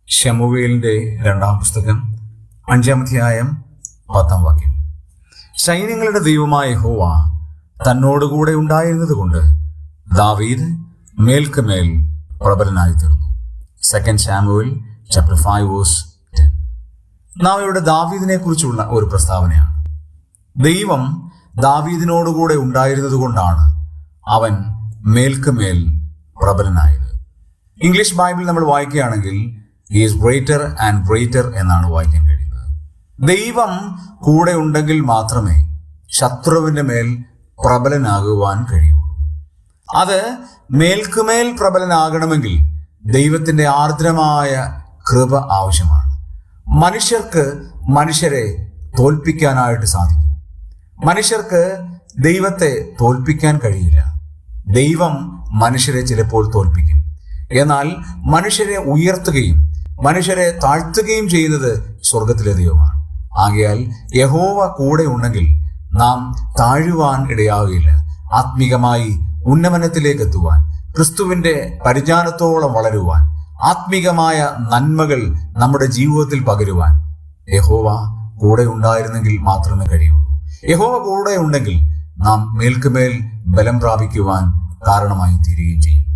ശമൂവേലിന്റെ 2-ാം പുസ്തകം 5-ാം അധ്യായം 10-ാം വാക്യം. സൈന്യങ്ങളുടെ ദൈവമായ യഹോവ തന്നോടുകൂടെ ഉണ്ടായിരുന്നത് കൊണ്ട് ദാവീദ് മേൽക്കുമേൽ പ്രബലനായി തീർന്നു. 2 ശമൂവേൽ chapter 5:10. നാം ഇവിടെ ദാവീദിനെ കുറിച്ചുള്ള ഒരു പ്രസ്താവനയാണ്. ദൈവം ദാവീദിനോടുകൂടെ ഉണ്ടായിരുന്നത് കൊണ്ടാണ് അവൻ മേൽക്കുമേൽ പ്രബലനായത്. ഇംഗ്ലീഷ് ബൈബിൾ നമ്മൾ വായിക്കുകയാണെങ്കിൽ he is greater and greater എന്നാണ് വായിക്കാൻ കഴിയുന്നത്. ദൈവം കൂടെ ഉണ്ടെങ്കിൽ മാത്രമേ ശത്രുവിന്റെ മേൽ പ്രബലനാകുവാൻ കഴിയുള്ളൂ. അത് മേൽക്കുമേൽ പ്രബലനാകണമെങ്കിൽ ദൈവത്തിന്റെ ആർദ്രമായ കൃപ ആവശ്യമാണ്. മനുഷ്യർക്ക് മനുഷ്യരെ തോൽപ്പിക്കാനായിട്ട് സാധിക്കും. മനുഷ്യർക്ക് ദൈവത്തെ തോൽപ്പിക്കാൻ കഴിയില്ല. ദൈവം മനുഷ്യരെ ചിലപ്പോൾ തോൽപ്പിക്കും. എന്നാൽ മനുഷ്യരെ ഉയർത്തുകയും മനുഷ്യരെ താഴ്ത്തുകയും ചെയ്യുന്നത് സ്വർഗത്തിലെ ദൈവമാണ്. ആകയാൽ യഹോവ കൂടെ ഉണ്ടെങ്കിൽ നാം താഴുവാൻ ഇടയാകില്ല. ആത്മീകമായി ഉന്നമനത്തിലേക്ക് എത്തുവാൻ, ക്രിസ്തുവിന്റെ പരിജ്ഞാനത്തോളം വളരുവാൻ, ആത്മീകമായ നന്മകൾ നമ്മുടെ ജീവിതത്തിൽ പകരുവാൻ യഹോവ കൂടെ ഉണ്ടായിരുന്നെങ്കിൽ മാത്രമേ കഴിയുള്ളൂ. യഹോവ കൂടെ ഉണ്ടെങ്കിൽ നാം മേൽക്കുമേൽ ബലം പ്രാപിക്കുവാൻ കാരണമായി തീരുകയും ചെയ്യും.